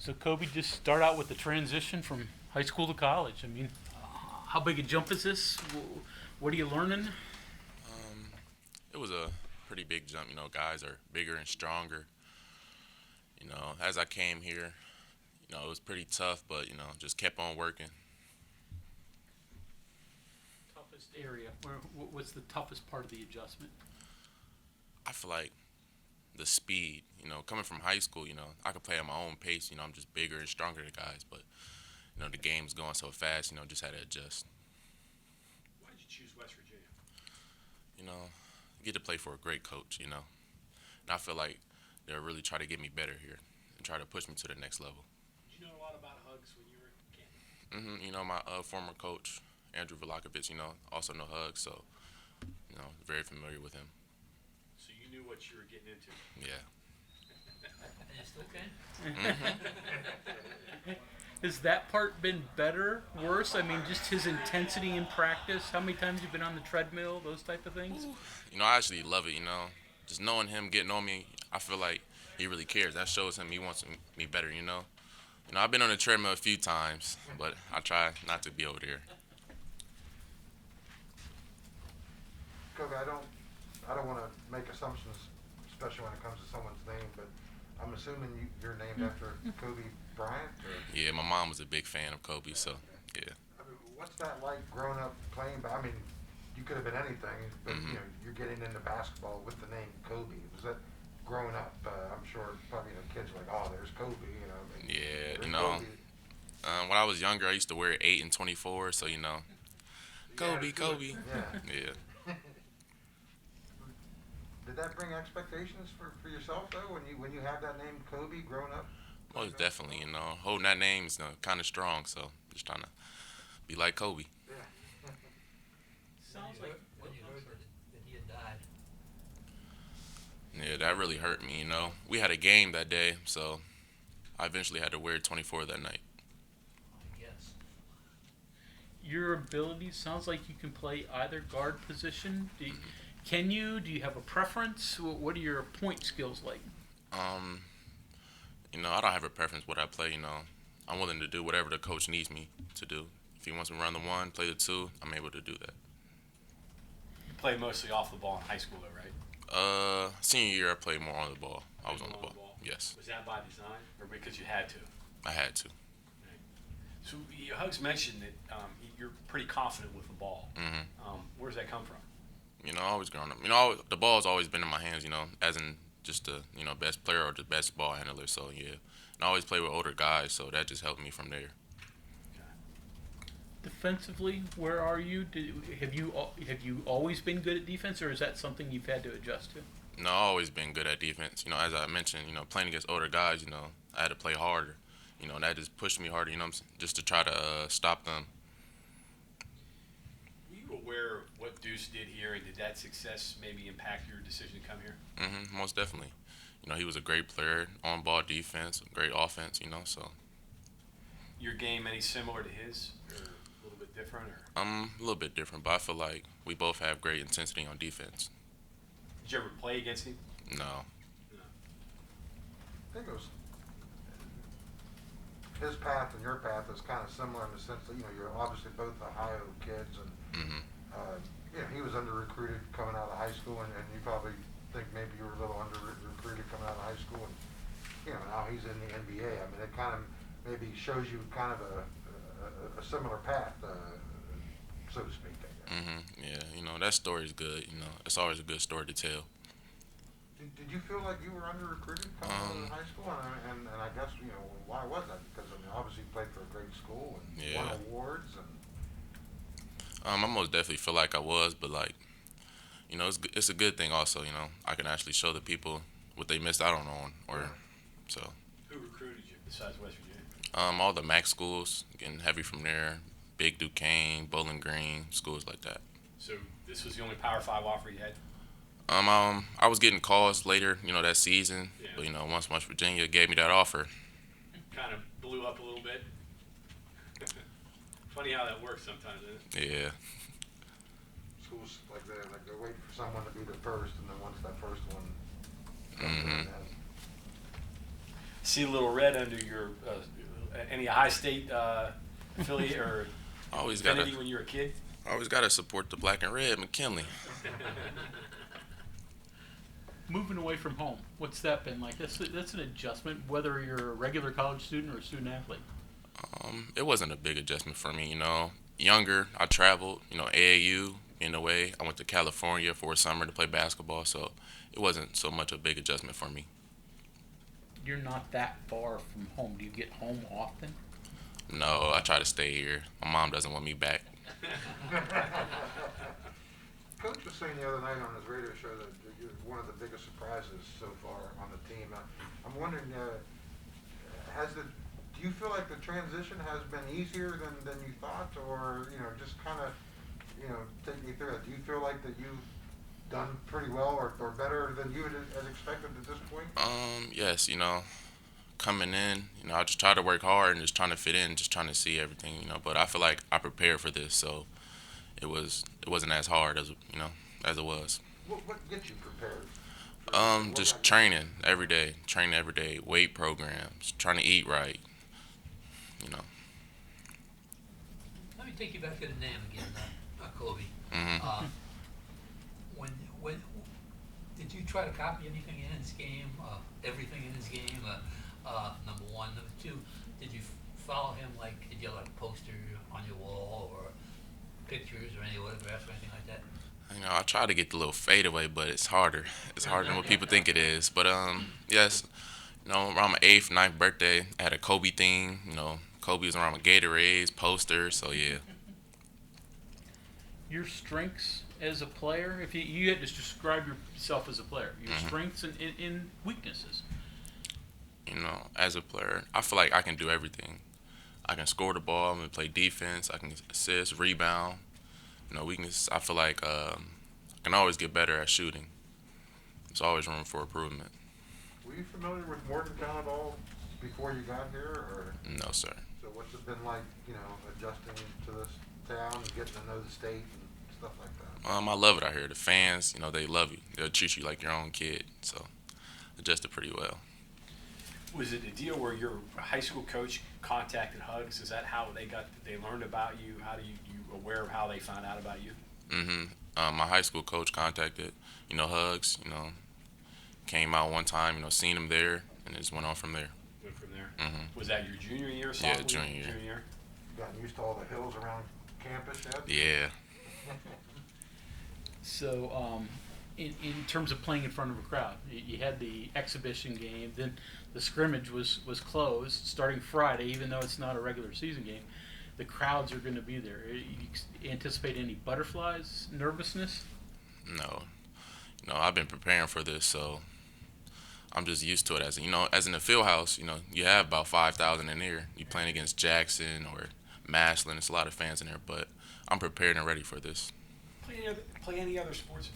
So Kobe, just start out with the transition from high school to college. I mean, how big a jump is this? What are you learning? It was a pretty big jump. Guys are bigger and stronger. As I came here, it was pretty tough, but just kept on working. Toughest area. What's the toughest part of the adjustment? I feel like the speed. Coming from high school, I could play at my own pace. I'm just bigger and stronger than guys, but the game's going so fast. Just had to adjust. Why did you choose West Virginia? You know, get to play for a great coach. And I feel like they'll really try to get me better here and try to push me to the next level. Did you know a lot about hugs when you were a kid? My former coach, Andrew Velakovich, also know Hugs, so, very familiar with him. So you knew what you were getting into? Yeah. And you still can? Has that part been better, worse? I mean, just his intensity in practice. How many times you've been on the treadmill, those type of things? I actually love it, Just knowing him, getting on me, I feel like he really cares. That shows him he wants me better, I've been on the treadmill a few times, but I try not to be over there. Kobe, I don't want to make assumptions, especially when it comes to someone's name, but I'm assuming you're named after Kobe Bryant? Or? Yeah, my mom was a big fan of Kobe, so, yeah. I mean, what's that like growing up playing? I mean, you could have been anything, but you're getting into basketball with the name Kobe. Was that growing up? I'm sure probably kids are like, oh, there's Kobe. Yeah, Kobe. When I was younger, I used to wear 8 and 24, so Kobe. Yeah. Did that bring expectations for yourself though when you have that name Kobe growing up? Most definitely, holding that name is kind of strong, so just trying to be like Kobe. Yeah. Sounds like When you heard that he had died. Yeah, that really hurt me, We had a game that day, so I eventually had to wear 24 that night. I guess. your ability sounds like you can play either guard position. Can you? Do you have a preference? What are your point skills like? Um, I don't have a preference what I play. I'm willing to do whatever the coach needs me to do. If he wants me to run the 1, play the 2, I'm able to do that. You played mostly off the ball in high school, though, right? Senior year I played more on the ball. I was on the More ball. Yes, Was that by design or because you had to? I had to. So Hugs mentioned that you're pretty confident with the ball. hmm Where does that come from? Always growing up. The ball's always been in my hands. As in just the best player or the best ball handler. So yeah, and I always play with older guys, so that just helped me from there. Defensively, where are you? Have you always been good at defense, or is that something you've had to adjust to? I've always been good at defense. As I mentioned, playing against older guys, I had to play harder. That just pushed me harder. Just to try to stop them. Were you aware of what Deuce did here, and did that success maybe impact your decision to come here? Most definitely. He was a great player, on-ball defense, great offense. So. Your game any similar to his, or a little bit different, or A little bit different, but I feel like we both have great intensity on defense. did you ever play against him? No. I think it was his path and your path is kind of similar in the sense that you're obviously both Ohio kids, and hmm he was under recruited coming out of high school, and you probably think maybe you were a little under recruited coming out of high school, and now he's in the NBA. I mean, it kind of maybe shows you kind of a similar path, so to speak. I guess. Yeah, that story is good. It's always a good story to tell. Did you feel like you were under recruited coming out of high school? And I guess why was that? Because obviously you played for a great school and Yeah. won awards and. I most definitely feel like I was, but it's a good thing also. I can actually show the people what they missed out on, or so. Who recruited you besides West Virginia? All the MAC schools, getting heavy from there, Big Duquesne, Bowling Green, schools like that. So this was the only Power 5 offer you had? I was getting calls later, that season, Yeah. but once West Virginia gave me that offer. Kind of blew up a little bit. Funny how that works sometimes, isn't it? Yeah. Schools like they're waiting for someone to be the first, and then once that first one comes Mhm. in, then See a little red under your any High State affiliate or Always affinity gotta, when you were a kid? always gotta support the black and red, McKinley. Moving away from home, what's that been like? That's an adjustment, whether you're a regular college student or a student athlete. It wasn't a big adjustment for me, Younger, I traveled, AAU in a way. I went to California for a summer to play basketball, so it wasn't so much a big adjustment for me. You're not that far from home. Do you get home often? No, I try to stay here. My mom doesn't want me back. Coach was saying the other night on his radio show that you're one of the biggest surprises so far on the team. I'm wondering, do you feel like the transition has been easier than you thought, or just kind of, take me through it? Do you feel like that you've done pretty well or better than you had expected at this point? Yes, coming in, I just try to work hard and just trying to fit in, just trying to see everything, But I feel like I prepared for this, so it wasn't as hard as as it was. What gets you prepared? Just training every day, weight programs, trying to eat right, Let me take you back to the name again, Kobe. Mhm. When did you try to copy anything in his game? Everything in his game? Number one, number two. Did you follow him? Like, did you have like a poster on your wall or pictures or any autographs or anything like that? I try to get the little fadeaway, but it's harder. It's harder than what people think it is. But yes, around my 8th, 9th birthday, I had a Kobe theme. Kobe was around my Gatorades, posters. So yeah. Your strengths as a player, if you had to describe yourself as a player, your strengths and weaknesses. As a player, I feel like I can do everything. I can score the ball, I can play defense, I can assist, rebound. Weakness, I feel like I can always get better at shooting. There's always room for improvement. Were you familiar with Morgantown at all before you got here, or? No, sir. So what's it been like, adjusting to this town and getting to know the state and stuff like that? I love it out here. The fans, they love you. They'll treat you like your own kid. So, adjusted pretty well. Was it a deal where your high school coach contacted Hugs? Is that how they learned about you? How do you aware of how they found out about you? My high school coach contacted, Hugs, came out one time, seen him there, and it just went on from there. Went from there. Mm-hmm. Was that your junior year? Yeah, Sophomore junior year. Gotten used to all the hills around campus yet? Yeah. So, in terms of playing in front of a crowd, you had the exhibition game, then the scrimmage was closed starting Friday, even though it's not a regular season game. The crowds are going to be there. You anticipate any butterflies, nervousness? No. I've been preparing for this, so I'm just used to it. As in the field house, you have about 5,000 in there. You playing against Jackson or Maslin. It's a lot of fans in there, but I'm prepared and ready for this. Play any other sports?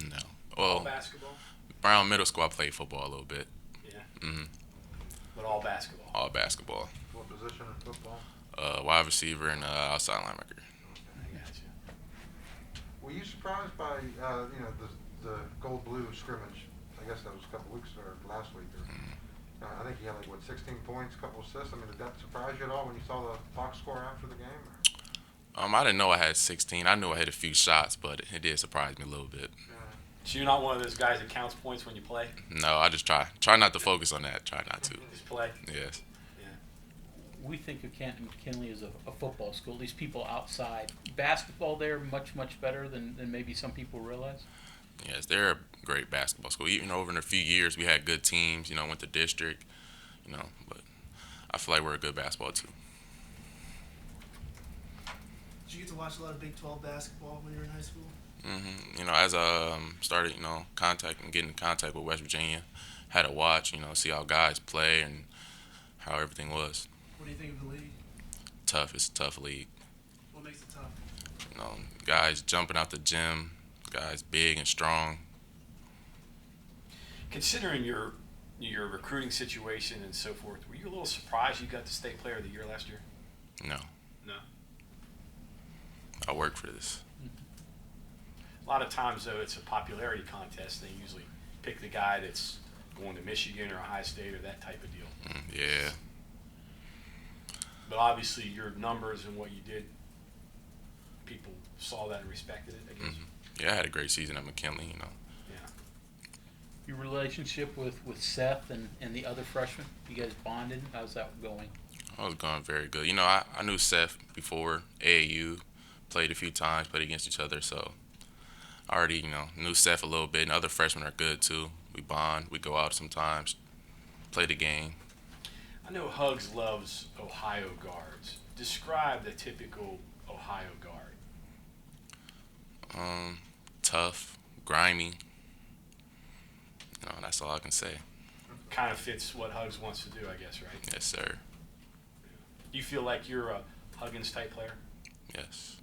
No. All Well, basketball? Brown Middle School, I played football a little bit. Yeah. Mm-hmm. But all basketball. All basketball. What position in football? Wide receiver and outside linebacker. I got you. Were you surprised by, the gold-blue scrimmage? I guess that was a couple weeks or last week. I think you had 16 points, a couple assists. Did that surprise you at all when you saw the box score after the game? Or? I didn't know I had 16. I knew I had a few shots, but it did surprise me a little bit. So you're not one of those guys that counts points when you play? No, I just try not to focus on that. Try not to. Just play? Yes. We think of Canton McKinley as a football school. These people outside. Basketball there, much, much better than maybe some people realize. Yes, they're a great basketball school. Even over in a few years, we had good teams, went to district, but I feel like we're a good basketball too. Did you get to watch a lot of Big 12 basketball when you were in high school? Mm-hmm. As I started, getting in contact with West Virginia, had to watch, see how guys play and how everything was. What do you think of the league? Tough. It's a tough league. What makes it tough? Guys jumping out the gym, guys big and strong. Considering your recruiting situation and so forth, were you a little surprised you got the state player of the year last year? No, No. I worked for this. A lot of times, though, it's a popularity contest. They usually pick the guy that's going to Michigan or Ohio State or that type of deal. Yeah. But obviously, your numbers and what you did, people saw that and respected it, I guess. Yeah, I had a great season at McKinley, you know. Yeah. Your relationship with Seth and the other freshmen, you guys bonded? How's that going? I was going very good. You know, I knew Seth before AAU, played a few times, played against each other, so I already, you know, knew Seth a little bit, and other freshmen are good too. We bond, we go out sometimes, play the game. I know Hugs loves Ohio guards. Describe the typical Ohio guard. Tough, grimy. You know, that's all I can say. Kind of fits what Hugs wants to do, I guess, right? Yes, sir. Do you feel like you're a Huggins type player? Yes.